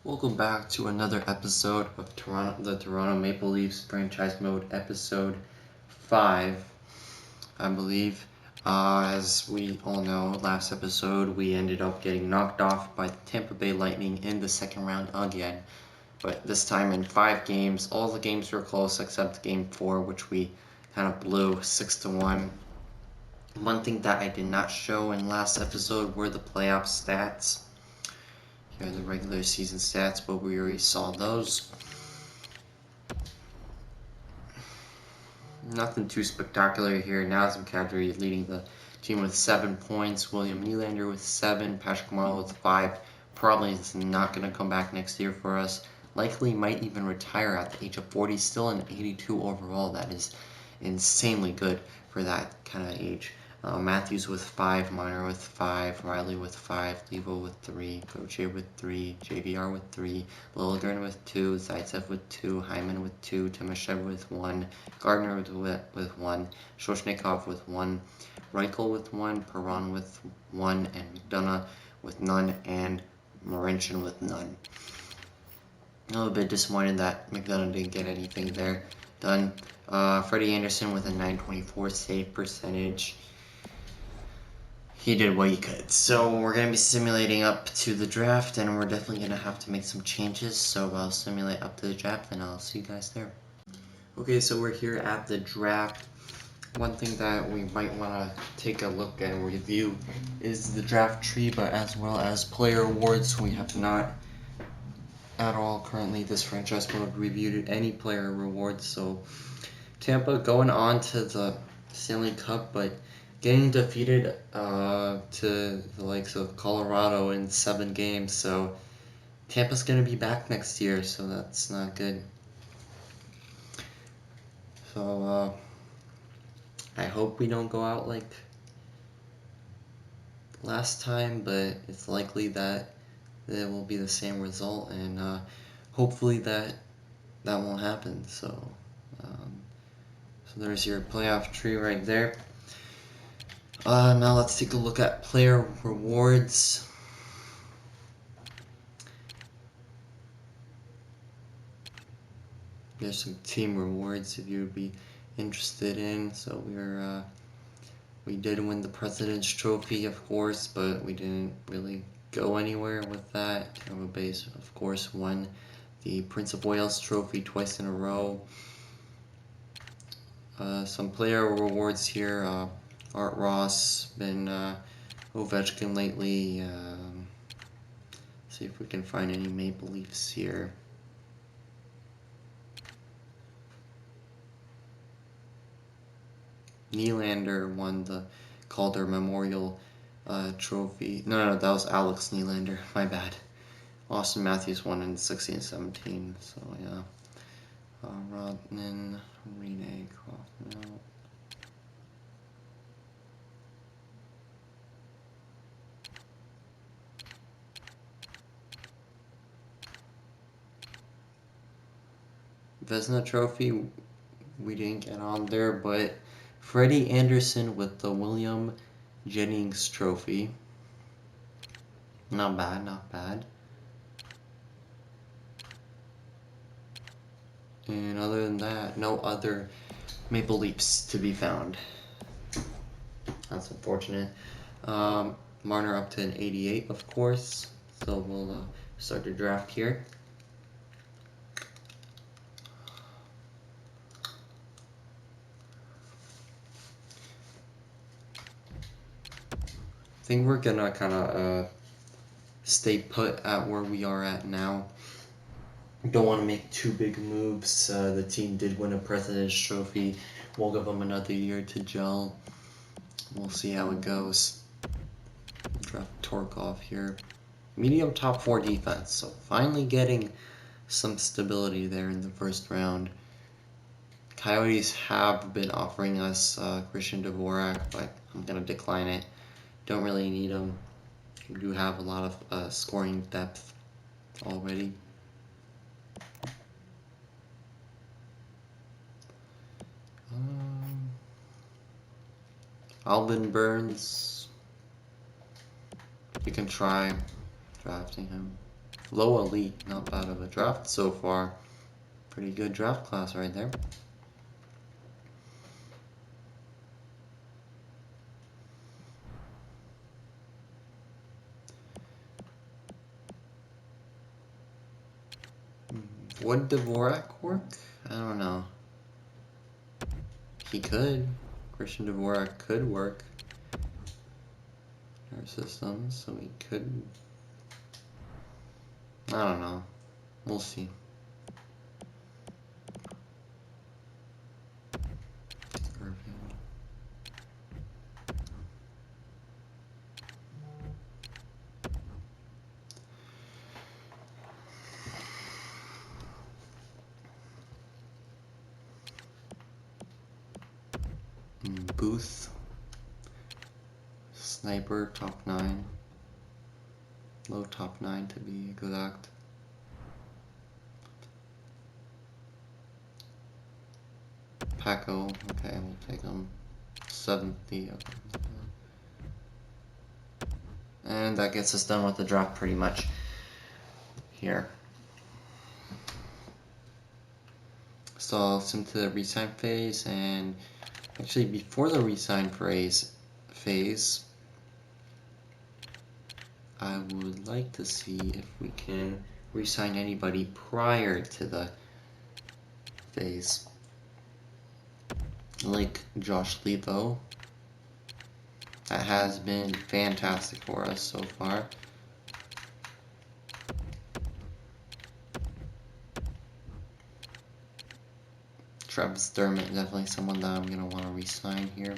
Welcome back to another episode of the Toronto Maple Leafs Franchise Mode, episode 5, I believe. As we all know, last episode we ended up getting knocked off by the Tampa Bay Lightning in the second round again. But this time in 5 games, all the games were close except Game 4, which we kind of blew 6-1. One thing that I did not show in last episode were the playoff stats. Here are the regular season stats, but we already saw those. Nothing too spectacular here. Nazem Kadri leading the team with 7 points. William Nylander with 7. Patrick Marleau with 5. Probably is not going to come back next year for us. Likely might even retire at the age of 40. Still an 82 overall. That is insanely good for that kind of age. Matthews with 5, Marner with 5, Riley with 5, Levo with 3, Gauthier with 3, JVR with 3, Liljegren with 2, Zaitsev with 2, Hyman with 2, Timoshev with 1, Gardner with 1, Shoshnikov with 1, Reichel with 1, Perron with 1, and McDonough with none, and Marincin with none. A little bit disappointed that McDonough didn't get anything there done. Freddie Anderson with a .924 save percentage. He did what he could. So we're going to be simulating up to the draft, and we're definitely going to have to make some changes. So I'll simulate up to the draft, and I'll see you guys there. Okay, so we're here at the draft. One thing that we might want to take a look and review is the draft tree, but as well as player awards. We have not at all currently this franchise mode reviewed any player rewards. So Tampa going on to the Stanley Cup, but getting defeated to the likes of Colorado in 7 games, so Tampa's going to be back next year, so that's not good. So I hope we don't go out like last time, but it's likely that it will be the same result, and hopefully that won't happen. So there's your playoff tree right there. Now let's take a look at player rewards. There's some team rewards if you would be interested in. So we did win the President's Trophy, of course, but we didn't really go anywhere with that. Tampa Bay, of course, won the Prince of Wales Trophy twice in a row. Some player rewards here. Art Ross, been Ovechkin lately. See if we can find any Maple Leafs here. Nylander won the Calder Memorial Trophy. No, that was Alex Nylander. My bad. Austin Matthews won in 16 and 17. So yeah. Rodman, Rene, Kaufman. Vezina Trophy, we didn't get on there, but Freddie Anderson with the William Jennings Trophy. Not bad, not bad. And other than that, no other Maple Leafs to be found. That's unfortunate. Marner up to an 88, of course. So we'll start the draft here. I think we're gonna kind of stay put at where we are at now. Don't want to make too big moves. The team did win a President's Trophy. We'll give them another year to gel. We'll see how it goes. Draft Torkov here. Medium top 4 defense, so finally getting some stability there in the first round. Coyotes have been offering us Christian Dvorak, but I'm going to decline it. Don't really need him. We do have a lot of scoring depth already. Albin Burns. You can try drafting him. Low elite, not bad of a draft so far. Pretty good draft class right there. Would Dvorak work? I don't know. He could. Christian Dvorak could work in our system, so he could. I don't know. We'll see. Booth. Sniper, top 9. Low top 9 to be exact. Paco, okay, we'll take him. 70. And that gets us done with the draft pretty much here. So it's into the resign phase, and actually before the resign phase, I would like to see if we can resign anybody prior to the phase. Like Josh Levo. That has been fantastic for us so far. Travis Dermott, definitely someone that I'm going to want to re-sign here.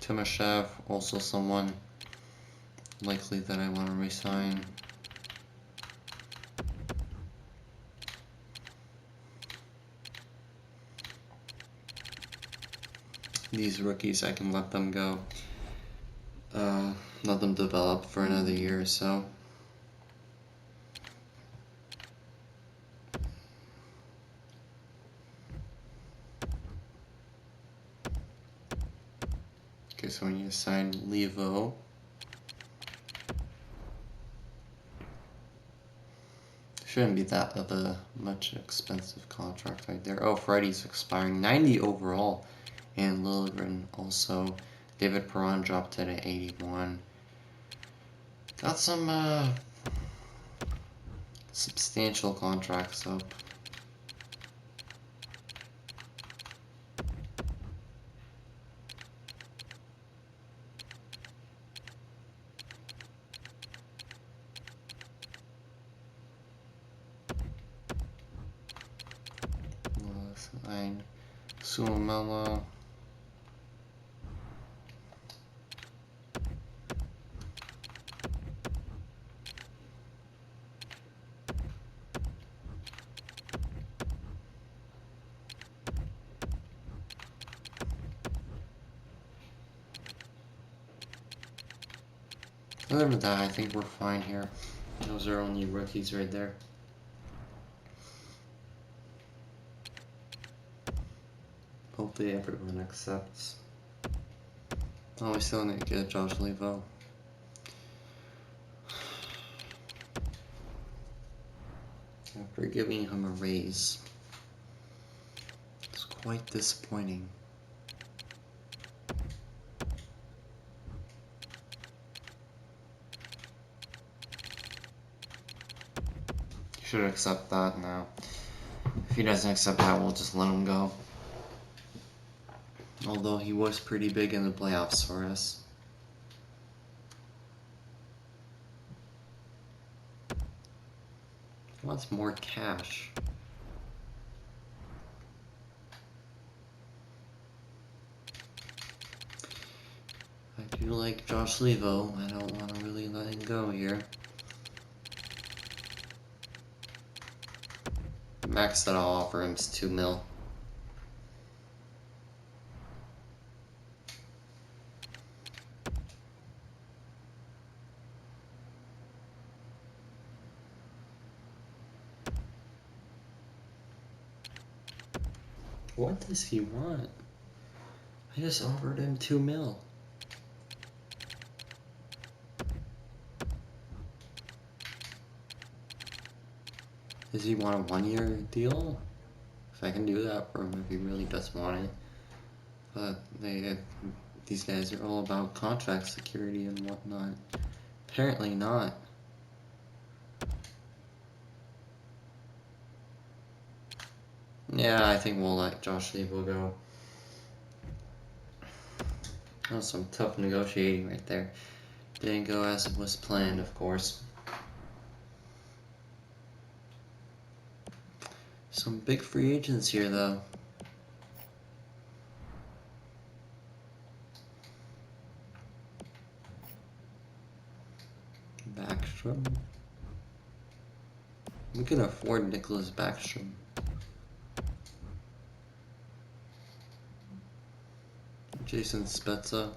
Timoshev, also someone likely that I want to re-sign. These rookies, I can let them go. Let them develop for another year or so. Okay, so we need to sign Levo. Shouldn't be that of a much expensive contract right there. Oh, Freddie's expiring. 90 overall. And Lilligren also. David Perron dropped to the 81. Got some substantial contracts up. Sign Suomela. Other than that, I think we're fine here. Those are only rookies right there. Hopefully everyone accepts. Oh, we still need to get Josh Levo. After giving him a raise. It's quite disappointing. He should accept that now. If he doesn't accept that, we'll just let him go. Although he was pretty big in the playoffs for us. He wants more cash. I do like Josh Levo. I don't want to really let him go here. Max that I'll offer him is $2 million. What does he want? I just offered him $2 million. Does he want a 1-year deal? If I can do that for him if he really does want it. But these guys are all about contract security and whatnot. Apparently not. Yeah, I think we'll let Josh Leibo go. That was some tough negotiating right there. Didn't go as it was planned, of course. Some big free agents here, though. Backstrom. We can afford Nicholas Backstrom. Jason Spezza.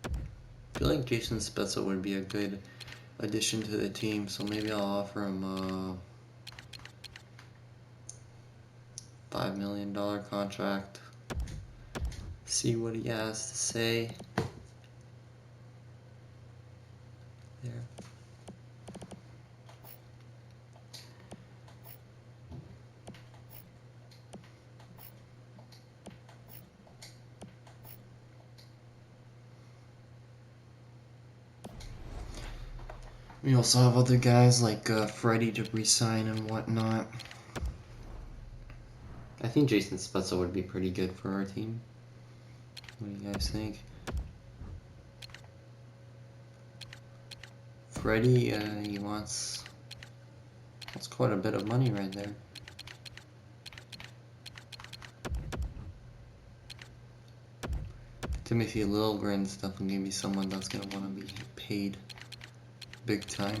I feel like Jason Spezza would be a good addition to the team, so maybe I'll offer him a $5 million contract. See what he has to say. There. We also have other guys like Freddie to re-sign and whatnot. I think Jason Spezza would be pretty good for our team. What do you guys think? Freddie, he wants quite a bit of money right there. Timothy Liljegren's definitely gonna be someone that's gonna want to be paid big time.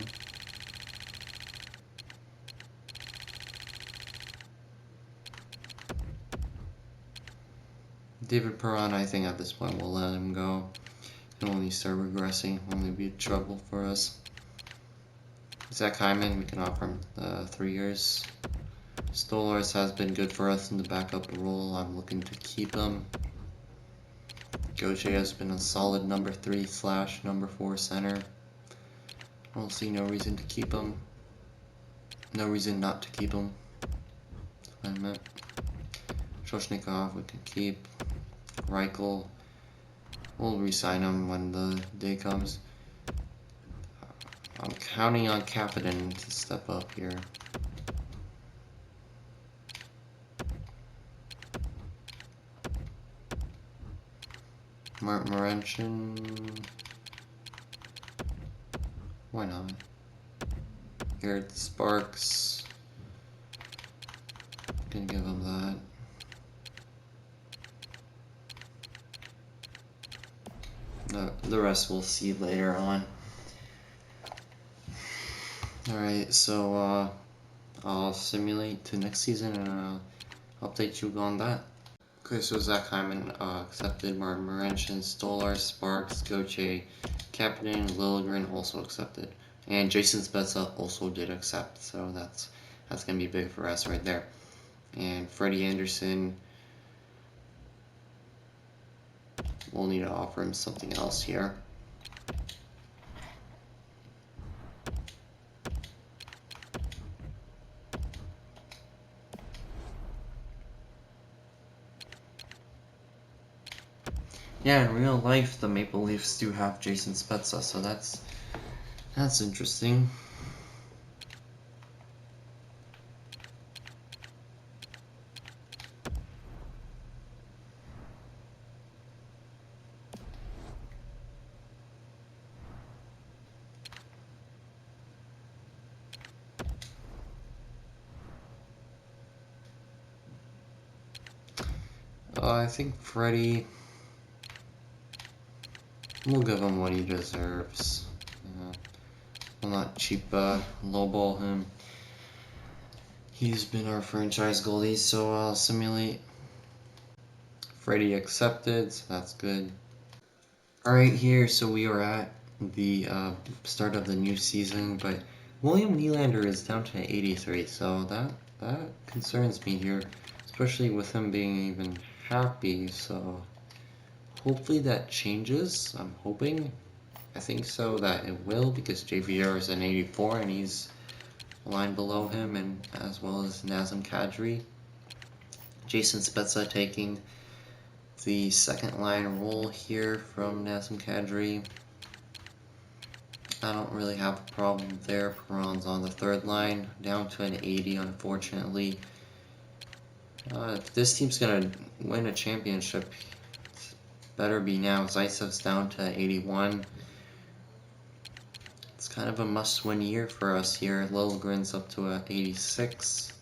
David Perron, I think at this point we'll let him go. He'll only start regressing, only be trouble for us. Zach Hyman, we can offer him 3 years. Stolarz has been good for us in the backup role. I'm looking to keep him. Gauthier has been a solid number 3/number 4 center. I don't see no reason to keep him. No reason not to keep him. That's what I meant. Shoshnikov we can keep. Reichel, we'll re-sign him when the day comes. I'm counting on Kapanen to step up here. Martin Morenchen, why not? Garrett Sparks, gonna give him that. The rest we'll see later on. Alright, so I'll simulate to next season and I'll update you on that. Okay, so Zach Hyman accepted, Martin Morenchen, Stolarz, Sparks, Gauthier, Kapanen, Liljegren also accepted. And Jason Spezza also did accept, so that's going to be big for us right there. And Freddie Anderson, we'll need to offer him something else here. Yeah, in real life, the Maple Leafs do have Jason Spezza, so that's interesting. I think Freddie, we'll give him what he deserves. We'll not cheap lowball him. He's been our franchise goalie, so I'll simulate. Freddie accepted, so that's good. Alright, here, so we are at the start of the new season, but William Nylander is down to 83, so that concerns me here, especially with him being even happy, so hopefully that changes. I'm hoping. I think so that it will, because JVR is an 84 and he's a line below him, and as well as Nazem Kadri. Jason Spezza taking the second line role here from Nazem Kadri. I don't really have a problem there. Perron's on the third line, down to an 80, unfortunately. If this team's going to win a championship, it better be now. Zaitsev's down to 81. It's kind of a must-win year for us here. Liljegren's up to a 86.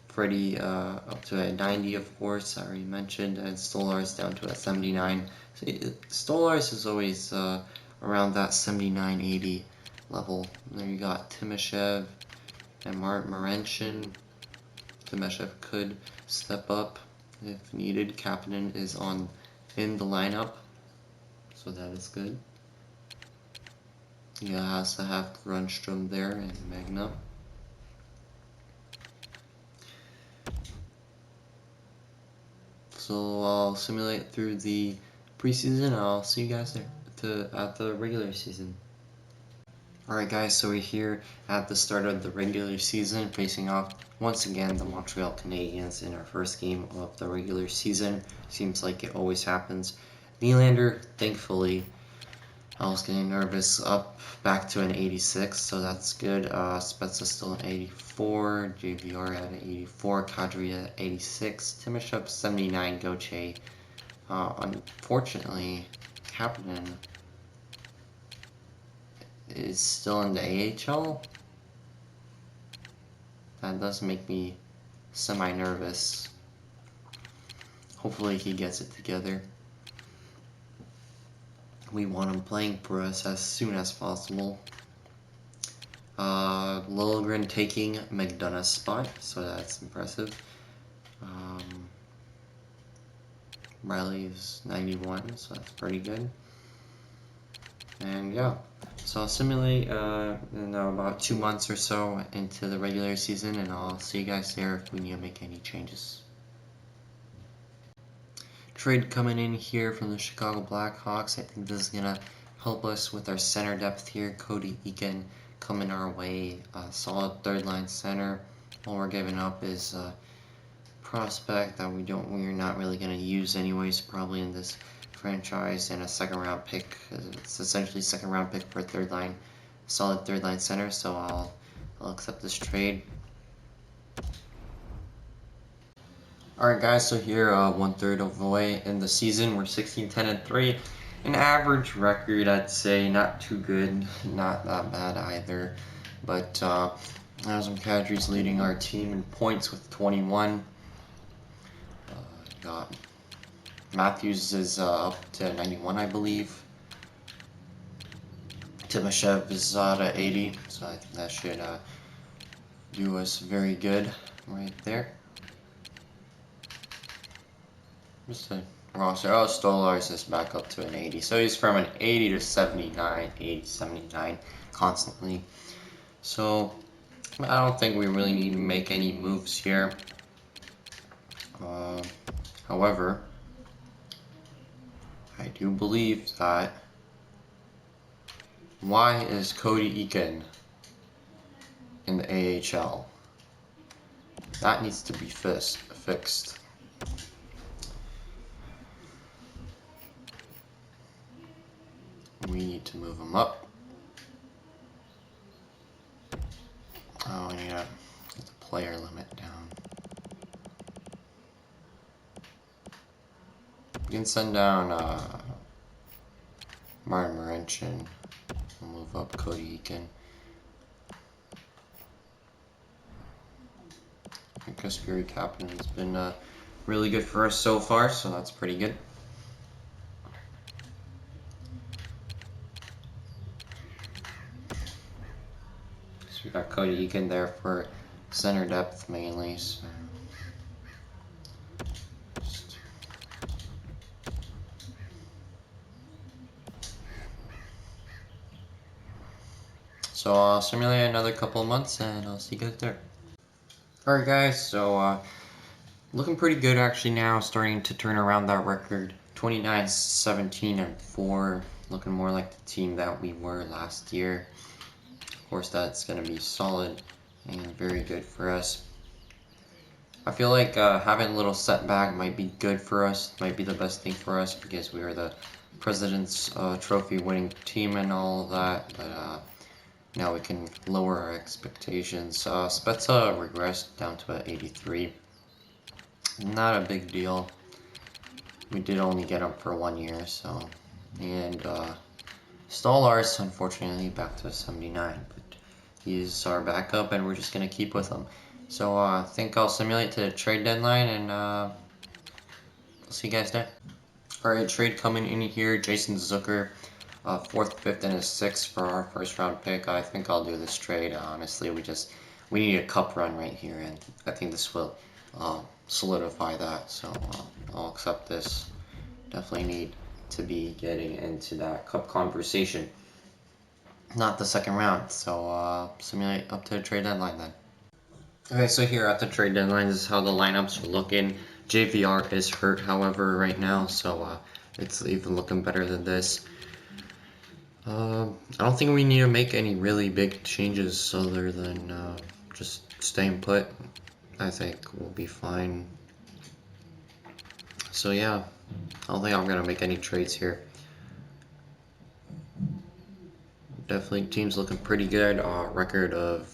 Freddie up to a 90, of course, I already mentioned, and Stolarz down to a 79. So Stolarz is always around that 79-80 level. And then you got Timoshev and Martin Marenchin. Timoshev could step up if needed. Kapanen is in the lineup, so that is good. He has to have Grunstrom there and Magna. So I'll simulate through the preseason. I'll see you guys there at the regular season. Alright guys, so we're here at the start of the regular season, facing off once again the Montreal Canadiens in our first game of the regular season. Seems like it always happens. Nylander, thankfully, I was getting nervous, up back to an 86, so that's good. Spezza still an 84, JVR at an 84, Kadri at 86, Timoshev 79, Gauthier. Unfortunately, Kapanen is still in the AHL. That does make me semi-nervous. Hopefully he gets it together. We want him playing for us as soon as possible. Liljegren taking McDonough's spot, so that's impressive. Riley's 91, so that's pretty good. And yeah, so I'll simulate in about 2 months or so into the regular season, and I'll see you guys there if we need to make any changes. Trade coming in here from the Chicago Blackhawks. I think this is going to help us with our center depth here. Cody Eakin coming our way. Solid third line center. All we're giving up is a prospect that we're not really going to use anyways, probably in this franchise, and a second round pick. It's essentially second round pick for a third line, solid third line center, so I'll accept this trade. Alright guys, so here 1/3 of the way in the season, we're 16-10-3. An average record, I'd say, not too good, not that bad either. But Nazem Kadri's leading our team in points with 21. Got Matthews is up to 91, I believe. Timoshev is at 80, so I think that should do us very good right there. Just a roster. Oh, Stolarz is back up to an 80. So he's from an 80 to 79, 80 79 constantly. So I don't think we really need to make any moves here. However, I do believe that why is Cody Eakin in the AHL? That needs to be fixed. We need to move him up. Oh yeah, get the player limit down. We can send down Martin Marenchin. We'll move up Cody Eakin. Kasperi Kapanen has been really good for us so far, so that's pretty good. So we got Cody Eakin there for center depth mainly. So I'll simulate another couple of months, and I'll see you guys there. Alright guys, so looking pretty good actually now, starting to turn around that record. 29-17-4 looking more like the team that we were last year. Of course, that's going to be solid and very good for us. I feel like having a little setback might be good for us, might be the best thing for us, because we are the President's Trophy winning team and all of that, but now we can lower our expectations. Spezza regressed down to an 83. Not a big deal. We did only get him for 1 year, so. And Stolarz, unfortunately, back to a 79, but he's our backup, and we're just going to keep with him. So I think I'll simulate to the trade deadline, and I'll see you guys there. Alright, trade coming in here. Jason Zucker, 4th, 5th, and a 6th for our first round pick. I think I'll do this trade. Honestly, we need a cup run right here, and I think this will solidify that. So I'll accept this. Definitely need to be getting into that cup conversation. Not the second round. So simulate up to the trade deadline then. Okay, so here at the trade deadline, this is how the lineups are looking. JVR is hurt, however, right now, so it's even looking better than this. I don't think we need to make any really big changes other than just staying put. I think we'll be fine. So yeah, I don't think I'm gonna make any trades here. Definitely, team's looking pretty good. Record of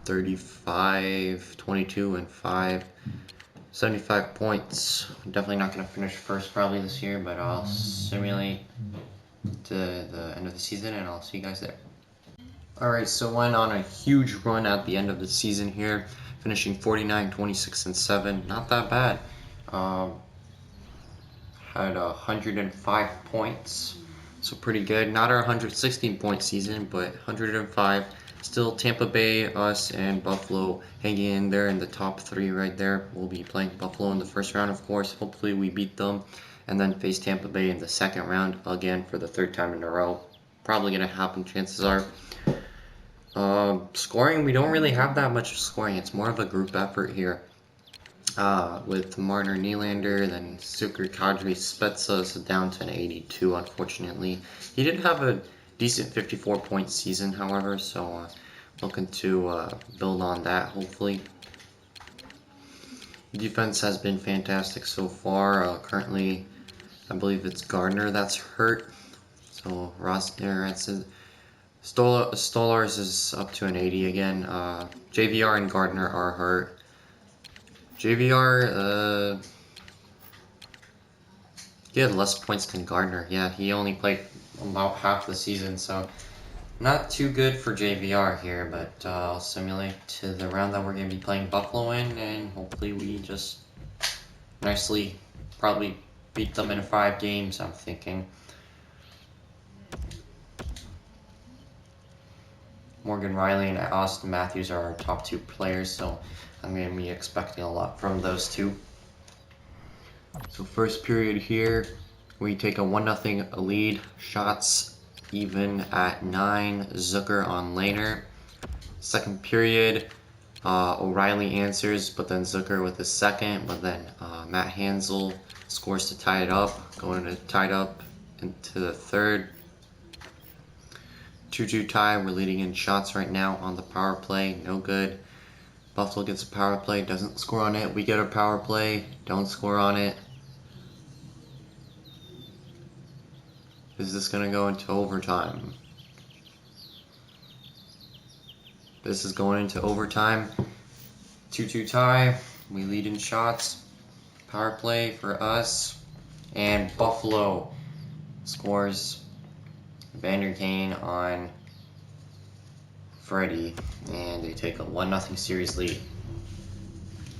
35, 22, and 5. 75 points. Definitely not going to finish first probably this year, but I'll simulate to the end of the season, and I'll see you guys there. Alright, so went on a huge run at the end of the season here, finishing 49, 26, and 7. Not that bad. Had 105 points, so pretty good. Not our 116 point season, but 105. Still Tampa Bay, us, and Buffalo hanging in there in the top 3 right there. We'll be playing Buffalo in the first round, of course. Hopefully we beat them, and then face Tampa Bay in the second round again for the 3rd time in a row. Probably going to happen, chances are. Scoring, we don't really have that much scoring. It's more of a group effort here. With Marner, Nylander, then Zucker, Kadri, Spezza is down to an 82, unfortunately. He did have a decent 54-point season, however, so looking to build on that, hopefully. Defense has been fantastic so far. Currently, I believe it's Gardner that's hurt. So Stolarz is up to an 80 again. JVR and Gardner are hurt. JVR, he had less points than Gardner. Yeah, he only played about half the season, so not too good for JVR here, but I'll simulate to the round that we're going to be playing Buffalo in, and hopefully we just nicely probably beat them in 5 games, I'm thinking. Morgan Riley and Austin Matthews are our top 2 players, so I'm going to be expecting a lot from those two. So first period here, we take a 1-0 lead. Shots even at 9. Zucker on Lehner. Second period, O'Reilly answers, but then Zucker with his second. But then Matt Hansel scores to tie it up. Going to tie it up into the third. 2-2 tie. We're leading in shots right now on the power play. No good. Buffalo gets a power play, doesn't score on it. We get a power play, don't score on it. Is this going to go into overtime? This is going into overtime. 2-2 tie. We lead in shots. Power play for us. And Buffalo scores Vander Kane on Freddie, and they take a 1-0 series lead.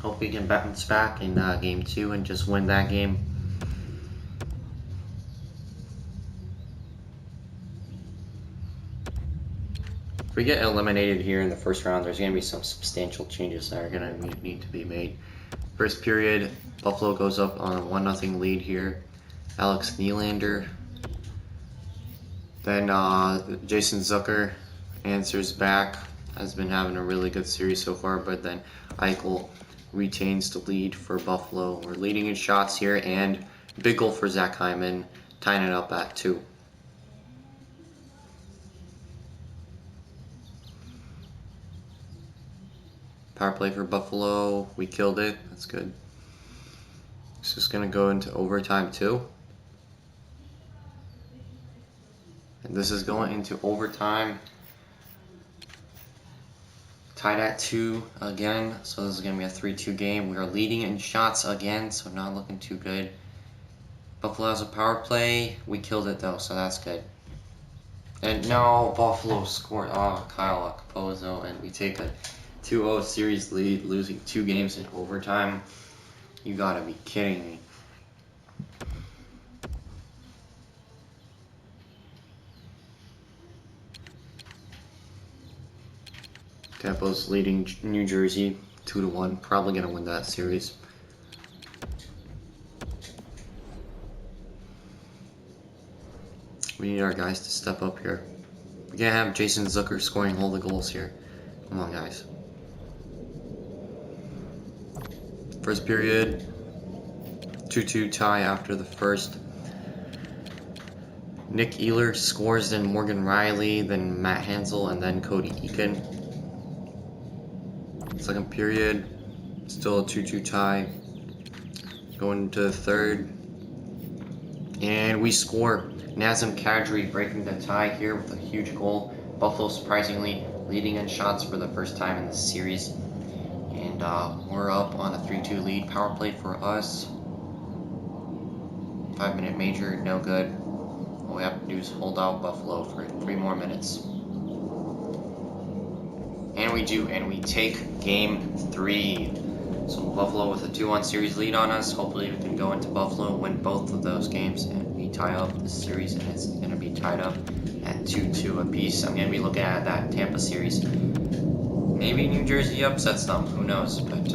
Hope we can bounce back in game 2 and just win that game. If we get eliminated here in the first round, there's going to be some substantial changes that are going to need to be made. First period, Buffalo goes up on a 1-0 lead here. Alex Nylander. Then Jason Zucker answers back. Has been having a really good series so far, but then Eichel retains the lead for Buffalo. We're leading in shots here, and big goal for Zach Hyman, tying it up at 2. Power play for Buffalo. We killed it. That's good. This is going to go into overtime too. And this is going into overtime. Tied at 2 again. So this is going to be a 3-2 game. We are leading in shots again, so not looking too good. Buffalo has a power play. We killed it though, so that's good. And no, Buffalo scored. Oh, Kyle Capozo, and we take a 2-0 series lead, losing 2 games in overtime. You gotta be kidding me. Tampa's leading New Jersey 2-1. Probably gonna win that series. We need our guys to step up here. We can't have Jason Zucker scoring all the goals here. Come on, guys. First period, 2-2 tie after the first. Nick Ehlers scores, then Morgan Riley, then Matt Hansel, and then Cody Eakin. Second period, still a 2-2 tie. Going to the third. And we score. Nazem Kadri breaking the tie here with a huge goal. Buffalo surprisingly leading in shots for the first time in this series. And we're up on a 3-2 lead. Power play for us. 5-minute major, no good. All we have to do is hold out Buffalo for 3 more minutes. And we do, and we take game 3. So Buffalo with a 2-1 series lead on us. Hopefully we can go into Buffalo and win both of those games, and we tie up this series, and it's going to be tied up at 2-2 apiece. I'm going to be looking at that Tampa series. Maybe New Jersey upsets them, who knows, but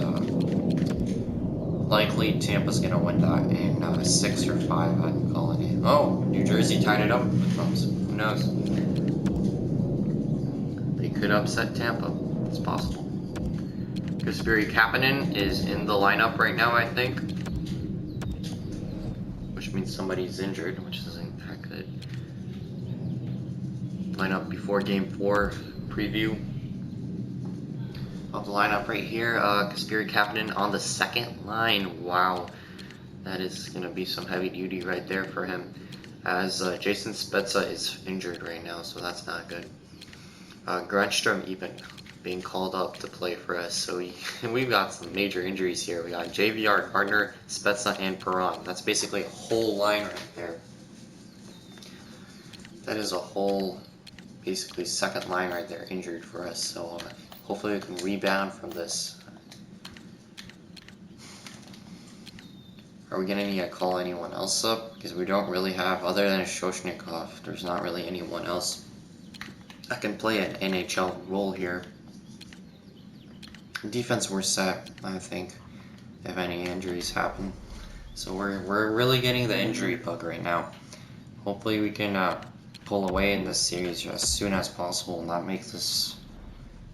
likely Tampa's going to win that in 6 or 5, I'm calling it. Oh, New Jersey tied it up. Who knows? They could upset Tampa. It's possible. Kasperi Kapanen is in the lineup right now, I think. Which means somebody's injured, which isn't that good. Lineup before Game 4 preview of the lineup right here. Kasperi Kapanen on the second line. Wow. That is going to be some heavy duty right there for him. As Jason Spezza is injured right now, so that's not good. Granstrom even being called up to play for us, so we've got some major injuries here. We got JVR, Gardner, Spezza, and Perron. That's basically a whole line right there. That is a whole, basically second line right there injured for us, so hopefully we can rebound from this. Are we going to need to call anyone else up? Because we don't really have, other than Shoshnikov, there's not really anyone else that can play an NHL role here. Defense, we're set, I think, if any injuries happen. So we're really getting the injury bug right now. Hopefully we can pull away in this series as soon as possible and not make this...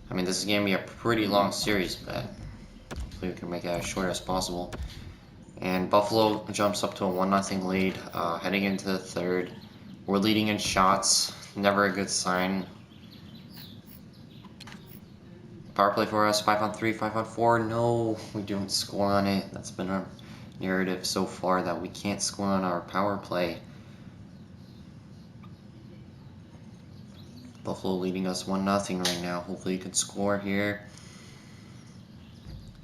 I mean, this is going to be a pretty long series, but hopefully we can make it as short as possible. And Buffalo jumps up to a 1-0 lead, heading into the third. We're leading in shots, never a good sign. Power play for us, 5-on-3, 5-on-4. No, we don't score on it. That's been our narrative so far, that we can't score on our power play. Buffalo leading us 1-0 right now. Hopefully you can score here.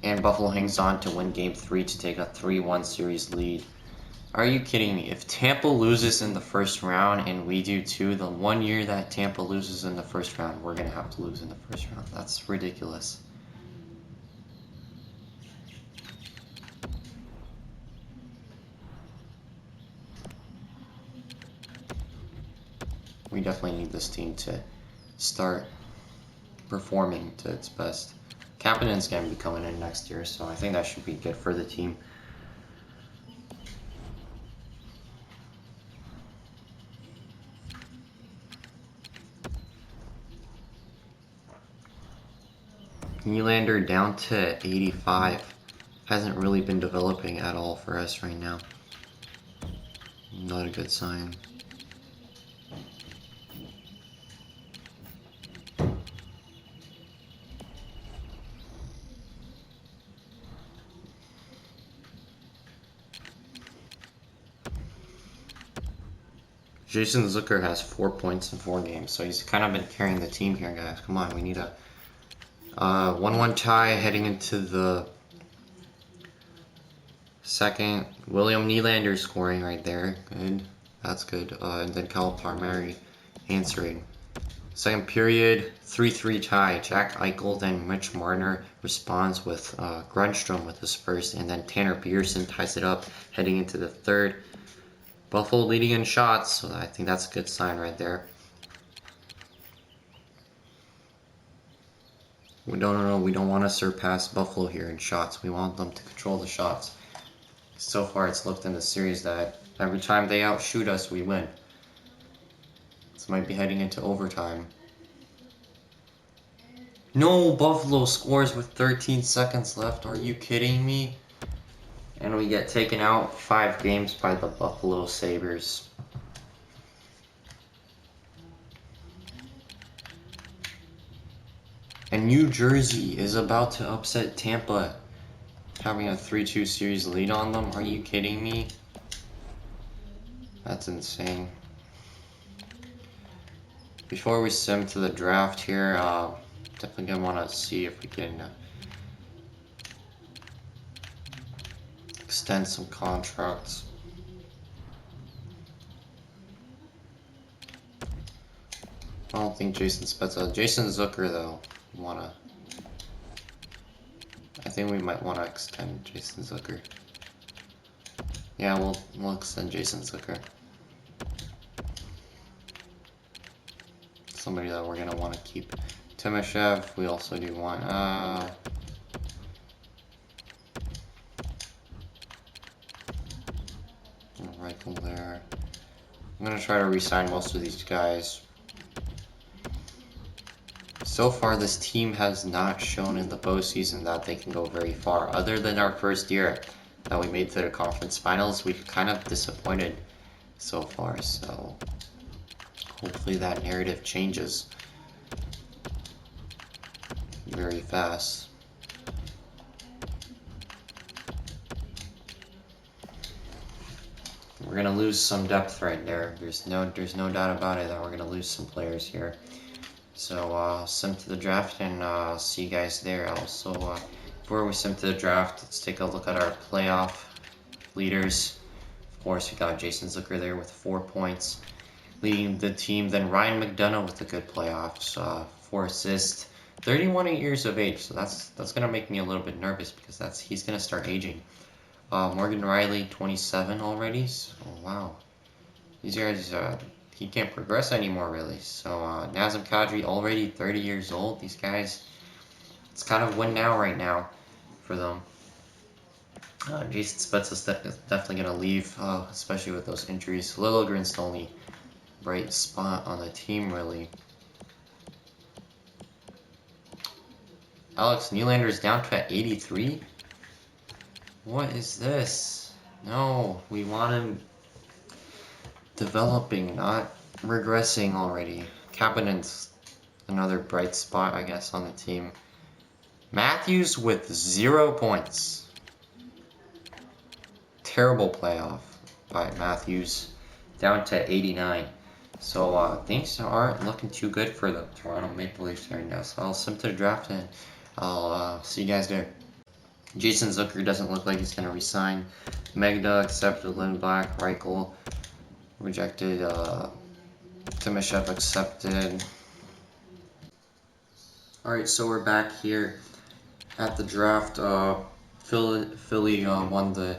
And Buffalo hangs on to win Game 3 to take a 3-1 series lead. Are you kidding me? If Tampa loses in the first round and we do too, the 1 year that Tampa loses in the first round, we're going to have to lose in the first round. That's ridiculous. We definitely need this team to start performing to its best. Kapanen's going to be coming in next year, so I think that should be good for the team. Nylander down to 85. Hasn't really been developing at all for us right now. Not a good sign. Jason Zucker has 4 points in 4 games, so he's kind of been carrying the team here, guys. Come on, we need a 1-1 tie heading into the second. William Nylander scoring right there. Good. That's good. And then Cal Palmieri answering. Second period, 3-3 tie. Jack Eichel, then Mitch Marner responds with Grundstrom with his first, and then Tanner Pearson ties it up heading into the third. Buffalo leading in shots, so I think that's a good sign right there. We don't want to surpass Buffalo here in shots. We want them to control the shots. So far, it's looked in the series that every time they outshoot us, we win. This might be heading into overtime. No, Buffalo scores with 13 seconds left. Are you kidding me? And we get taken out 5 games by the Buffalo Sabres. And New Jersey is about to upset Tampa, having a 3-2 series lead on them. Are you kidding me? That's insane. Before we sim to the draft here, definitely gonna want to see if we can extend some contracts. I don't think Jason Zucker though, I think we might want to extend Jason Zucker. Yeah, we'll extend Jason Zucker. Somebody that we're gonna want to keep. Timoshev, we also do want Reichel there. I'm gonna try to re-sign most of these guys. So far, this team has not shown in the postseason that they can go very far. Other than our first year that we made to the conference finals, we've kind of disappointed so far. So hopefully that narrative changes very fast. We're gonna lose some depth right there. There's no doubt about it that we're gonna lose some players here. So sim to the draft and see you guys there. Also, before we sim to the draft, let's take a look at our playoff leaders. Of course, we got Jason Zucker there with 4 points, leading the team. Then Ryan McDonough with a good playoffs, 4 assists, 31 years of age. So that's gonna make me a little bit nervous because he's gonna start aging. Morgan Riley, 27 already. So wow, these guys. He can't progress anymore, really. So, Nazem Kadri, already 30 years old. These guys, it's kind of win now right now for them. Jason Spezza is definitely going to leave, especially with those injuries. Liljegren's the only bright spot on the team, really. Alex Nylander's down to 83? What is this? No, we want him developing, not regressing already. Kapanen's another bright spot, I guess, on the team. Matthews with 0 points. Terrible playoff by Matthews, down to 89. So things aren't looking too good for the Toronto Maple Leafs right now. So I'll sim to the draft and I'll see you guys there. Jason Zucker doesn't look like he's going to resign. Megda accepted, Lindback, Reichel rejected, Timoshev accepted. Alright, so we're back here at the draft. Philly won the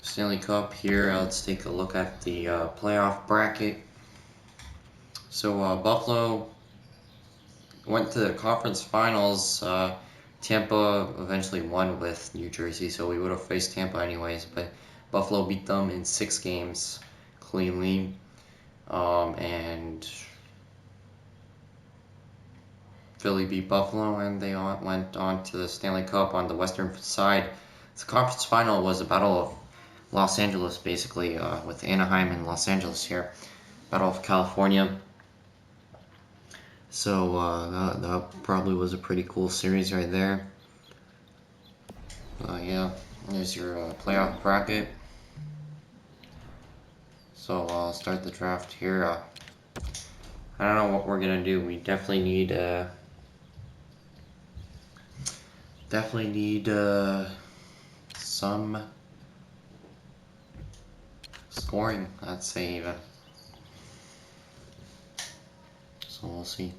Stanley Cup here. Let's take a look at the playoff bracket. So Buffalo went to the conference finals. Tampa eventually won with New Jersey, so we would have faced Tampa anyways, but Buffalo beat them in 6 games cleanly. And Philly beat Buffalo, and they went on to the Stanley Cup on the western side. The conference final was a battle of Los Angeles, basically, with Anaheim and Los Angeles here. Battle of California. So that probably was a pretty cool series right there. Yeah, there's your playoff bracket. So I'll start the draft here. I don't know what we're gonna do. We definitely need some scoring, I'd say even. So we'll see.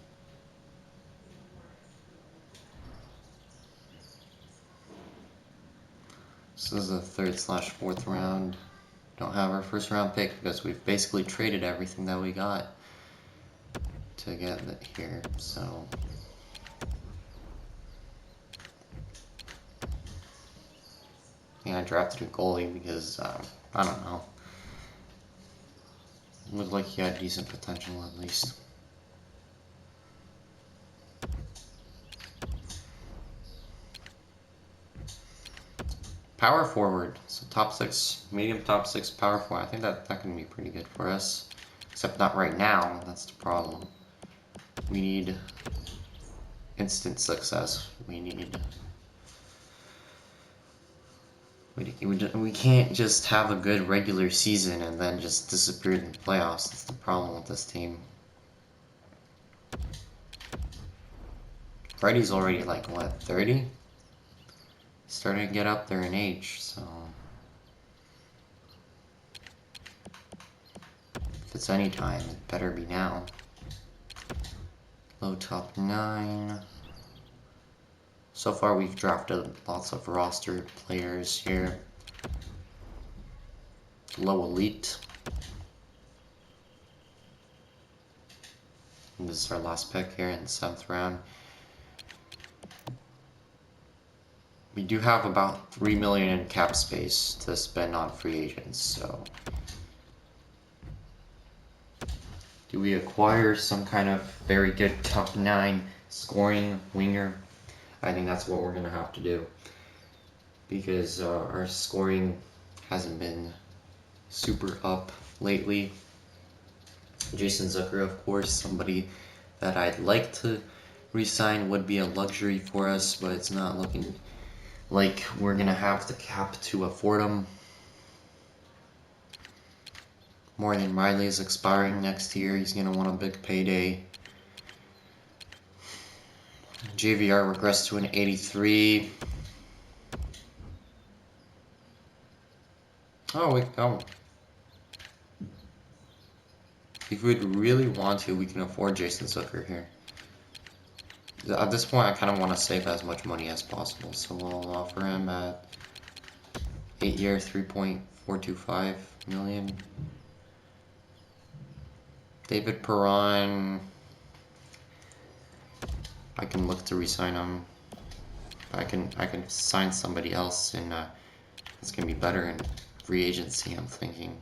This is the 3rd/4th round. Don't have our 1st round pick because we've basically traded everything that we got to get it here. So yeah, I drafted a goalie because I don't know. It looked like he had decent potential at least. Power forward, so top 6, medium top 6 power forward. I think that can be pretty good for us. Except not right now, that's the problem. We need instant success. We can't just have a good regular season and then just disappear in the playoffs. That's the problem with this team. Freddie's already like, what, 30? Starting to get up there in age, so if it's any time, it better be now. Low top 9. So far we've drafted lots of roster players here. Low elite. And this is our last pick here in the 7th round. We do have about $3 million in cap space to spend on free agents, so do we acquire some kind of very good top 9 scoring winger? I think that's what we're gonna have to do because our scoring hasn't been super up lately. Jason Zucker, of course, somebody that I'd like to re-sign, would be a luxury for us, but it's not looking like we're gonna have the cap to afford him. Morgan Riley is expiring next year. He's gonna want a big payday. JVR regressed to an 83. Oh, we go. If we'd really want to, we can afford Jason Zucker here. At this point, I kind of want to save as much money as possible, so we'll offer him at 8-year, $3.425 million. David Perron, I can look to re-sign him. I can sign somebody else, and it's gonna be better in free agency, I'm thinking.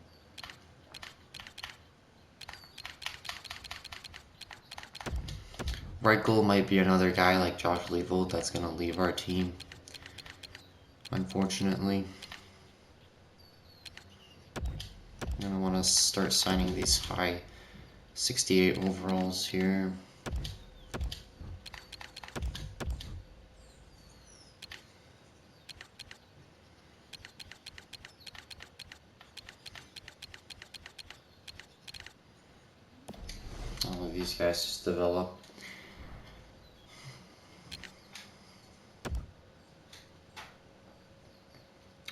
Reichel might be another guy like Josh Leivold that's gonna leave our team, unfortunately. I'm gonna want to start signing these high 68 overalls here. All of these guys just develop.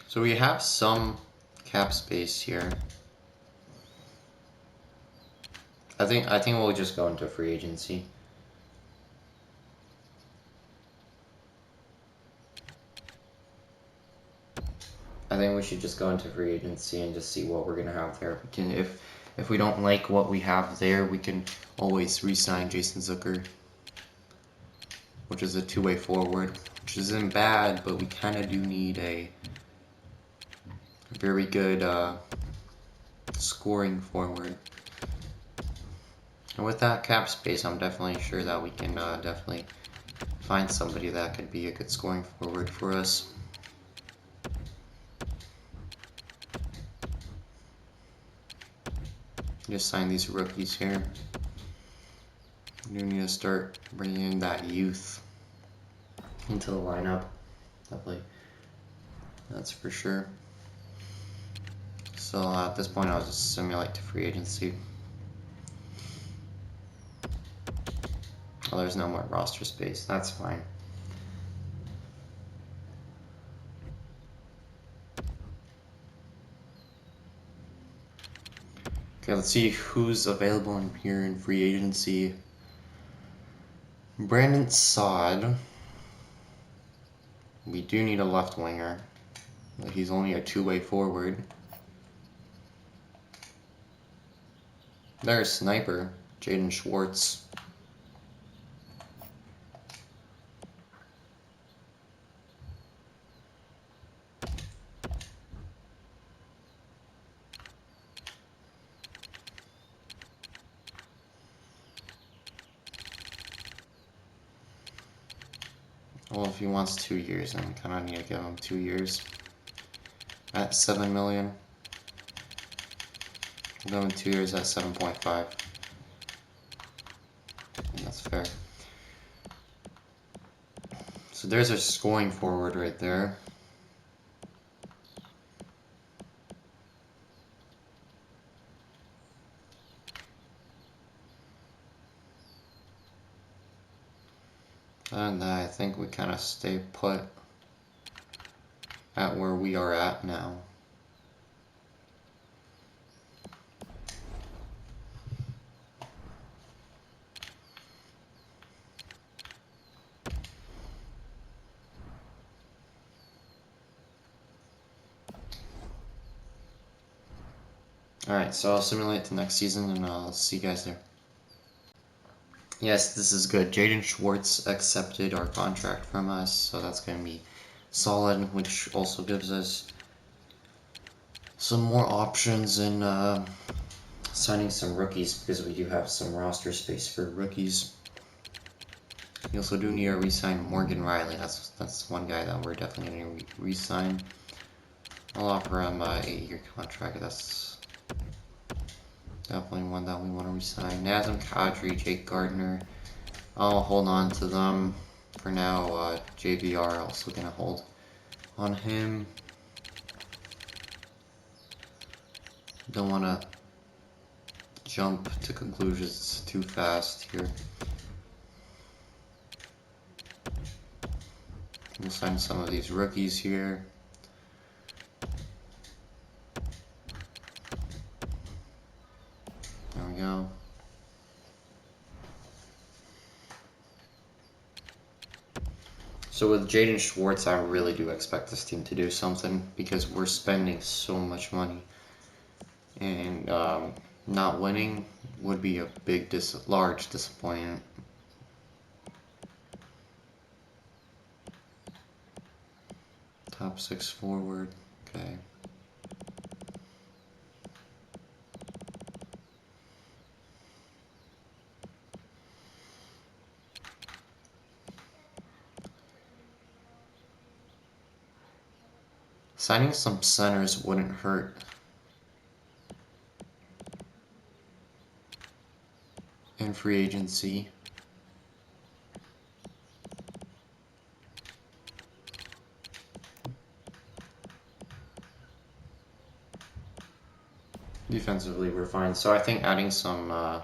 So we have some cap space here. I think we'll just go into free agency. I think we should just go into free agency and just see what we're gonna have there. We can, if we don't like what we have there, we can always re-sign Jason Zucker, which is a two-way forward, which isn't bad, but we kind of do need a very good scoring forward. And with that cap space, I'm definitely sure that we can definitely find somebody that could be a good scoring forward for us. Just sign these rookies here. We need to start bringing in that youth into the lineup. Definitely, that's for sure. So at this point, I'll just simulate to free agency. Oh, there's no more roster space. That's fine. Okay, let's see who's available in here in free agency. Brandon Saad. We do need a left winger. But he's only a two-way forward. There's sniper, Jaden Schwartz. Well, if he wants 2 years, then we kind of need to give him 2 years. At $7 million. We'll go in 2 years at 7.5. That's fair. So there's our scoring forward right there. And I think we kind of stay put at where we are at now. Alright, so I'll simulate the next season and I'll see you guys there. Yes, this is good. Jaden Schwartz accepted our contract from us, so that's going to be solid, which also gives us some more options in signing some rookies, because we do have some roster space for rookies. We also do need to re-sign Morgan Riley. That's one guy that we're definitely going to re-sign. I'll offer him a 8-year contract. That's definitely one that we want to re-sign. Nazem Kadri, Jake Gardner. I'll hold on to them for now. JVR also going to hold on him. Don't want to jump to conclusions too fast here. We'll sign some of these rookies here. There we go. So with Jaden Schwartz, I really do expect this team to do something, because we're spending so much money. And not winning would be a big, large disappointment. Top 6 forward, okay. Signing some centers wouldn't hurt. In free agency. Defensively, we're fine. So I think adding some, I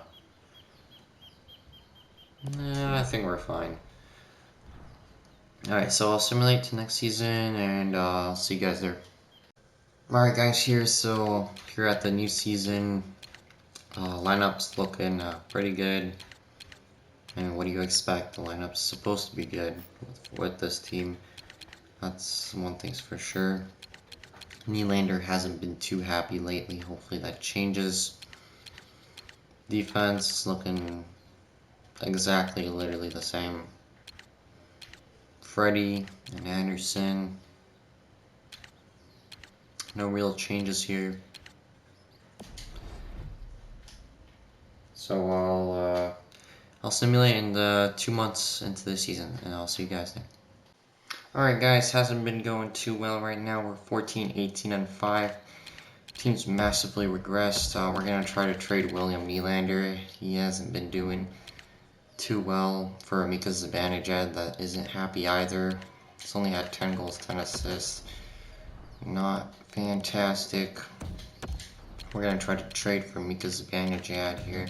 think we're fine. Alright, so I'll simulate to next season, and I'll see you guys there. Alright guys, so here at the new season, lineup's looking pretty good. And what do you expect? The lineup's supposed to be good with this team. That's one thing's for sure. Nylander hasn't been too happy lately. Hopefully that changes. Defense is looking exactly, literally the same. Freddie and Anderson. No real changes here. So I'll simulate in the 2 months into the season, and I'll see you guys then. Alright guys, hasn't been going too well right now. We're 14, 18, and 5. Team's massively regressed. We're going to try to trade William Nylander. He hasn't been doing too well for Mika Zibanejad. That isn't happy either. He's only had 10 goals, 10 assists. Not fantastic. We're gonna try to trade for Mika Zibanejad here.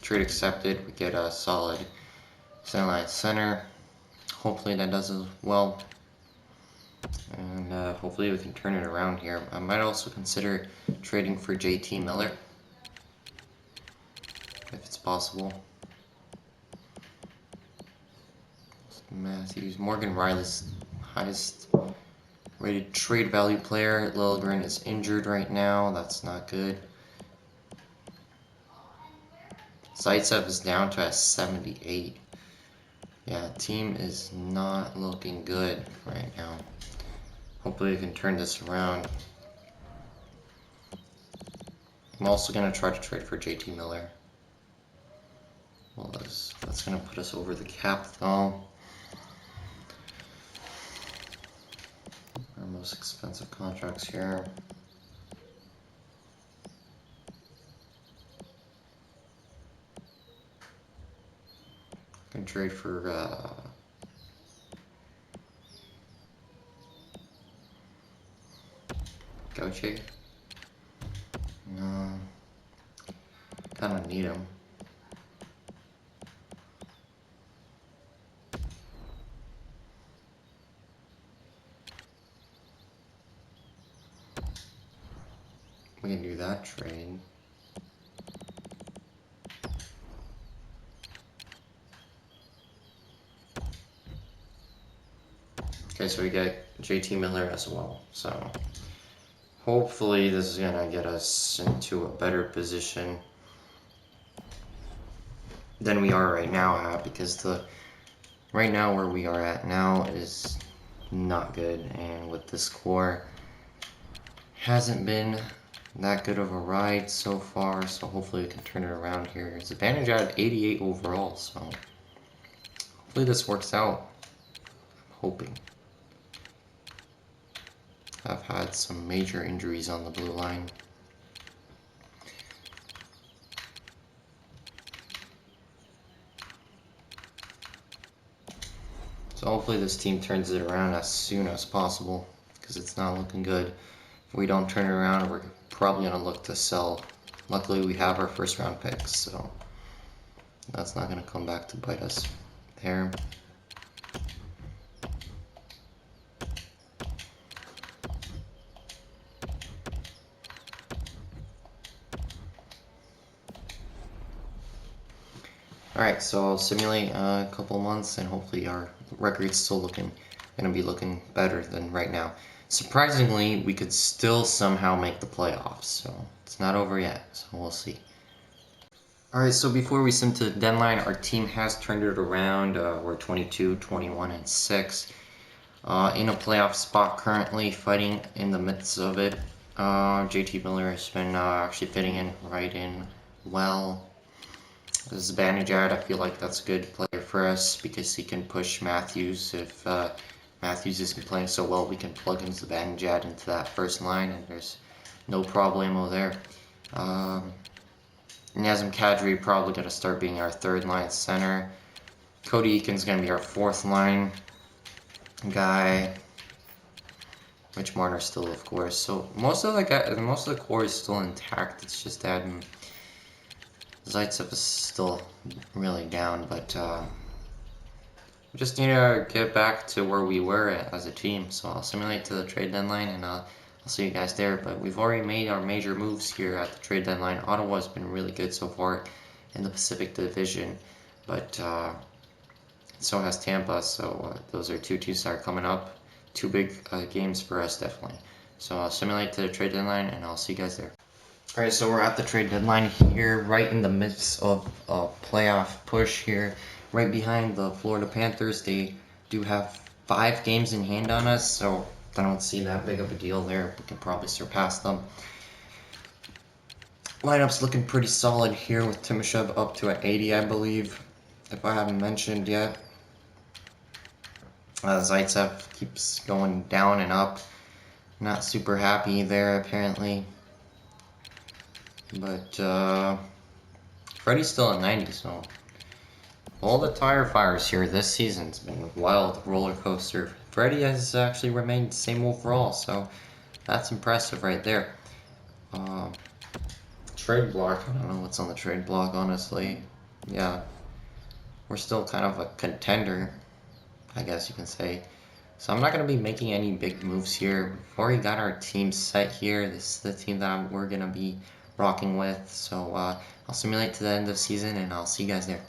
Trade accepted. We get a solid center line center. Hopefully that does as well. And hopefully we can turn it around here. I might also consider trading for JT Miller, if it's possible. Matthews, Morgan Riley's highest rated trade value player. Liljegren is injured right now. That's not good. Zaitsev is down to a 78. Yeah, team is not looking good right now. Hopefully we can turn this around. I'm also going to try to trade for JT Miller. Well, that's going to put us over the cap though. Our most expensive contracts here. Can trade for Gaucher. No, kind of need him. We can do that trade. Okay, so we get JT Miller as well. So hopefully this is gonna get us into a better position than we are right now at, because right now where we are at now is not good, and with this core hasn't been that good of a ride so far. So hopefully we can turn it around here. It's advantage at 88 overall, so hopefully this works out. I'm hoping. I've had some major injuries on the blue line. So hopefully this team turns it around as soon as possible, because it's not looking good. If we don't turn it around, we're probably going to look to sell. Luckily we have our first round picks, so that's not going to come back to bite us there. Alright, so I'll simulate a couple months, and hopefully our record's still going to be looking better than right now. Surprisingly, we could still somehow make the playoffs, so it's not over yet, so we'll see. Alright, so before we sim to the deadline, our team has turned it around. We're 22, 21, and 6. In a playoff spot currently, fighting in the midst of it. JT Miller has been actually fitting in right in well. Zibanejad, I feel like that's a good player for us because he can push Matthews. If Matthews isn't playing so well, we can plug in Zibanejad into that first line, and there's no problemo there. Nazem Kadri probably going to start being our third line center. Cody Eakin's going to be our fourth line guy. Mitch Marner still, of course. So most of the core is still intact. It's just that Zaitsev is still really down, but we just need to get back to where we were as a team. So I'll simulate to the trade deadline, and I'll see you guys there. But we've already made our major moves here at the trade deadline. Ottawa's been really good so far in the Pacific Division, but so has Tampa. So those are two teams that are coming up. Two big games for us, definitely. So I'll simulate to the trade deadline, and I'll see you guys there. Alright, so we're at the trade deadline here, right in the midst of a playoff push here, right behind the Florida Panthers. They do have 5 games in hand on us, so I don't see that big of a deal there. We can probably surpass them. Lineup's looking pretty solid here with Timoshev up to an 80, I believe, if I haven't mentioned yet. Zaitsev keeps going down and up. Not super happy there, apparently. But Freddie's still at 90, so all the tire fires here this season's been a wild roller coaster. Freddie has actually remained the same overall, so that's impressive right there. Trade block. I don't know what's on the trade block, honestly. Yeah, we're still kind of a contender, I guess you can say. So I'm not going to be making any big moves here. We've already got our team set here. This is the team that we're going to be rocking with. So I'll simulate to the end of the season, and I'll see you guys there.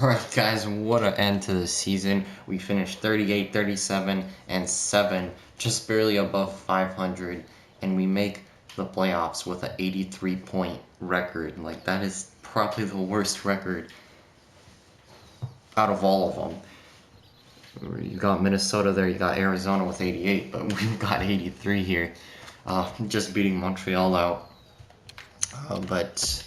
Alright guys, what an end to the season. We finished 38, 37, and 7, just barely above 500, and we make the playoffs with an 83-point record. Like, that is probably the worst record out of all of them. You got Minnesota there, you got Arizona with 88, but we've got 83 here. Just beating Montreal out. But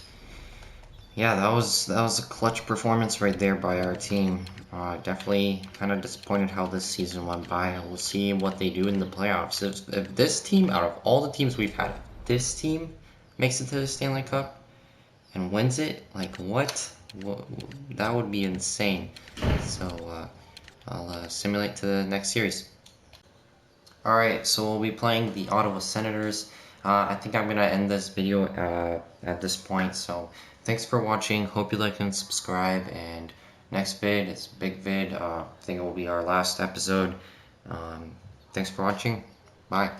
yeah, that was a clutch performance right there by our team. Definitely kind of disappointed how this season went by. We'll see what they do in the playoffs. If this team, out of all the teams we've had, this team makes it to the Stanley Cup and wins it, like what that would be insane. So I'll simulate to the next series. Alright, so we'll be playing the Ottawa Senators. I think I'm going to end this video at this point, so thanks for watching. Hope you like and subscribe, and next vid is a big vid. I think it will be our last episode. Thanks for watching. Bye.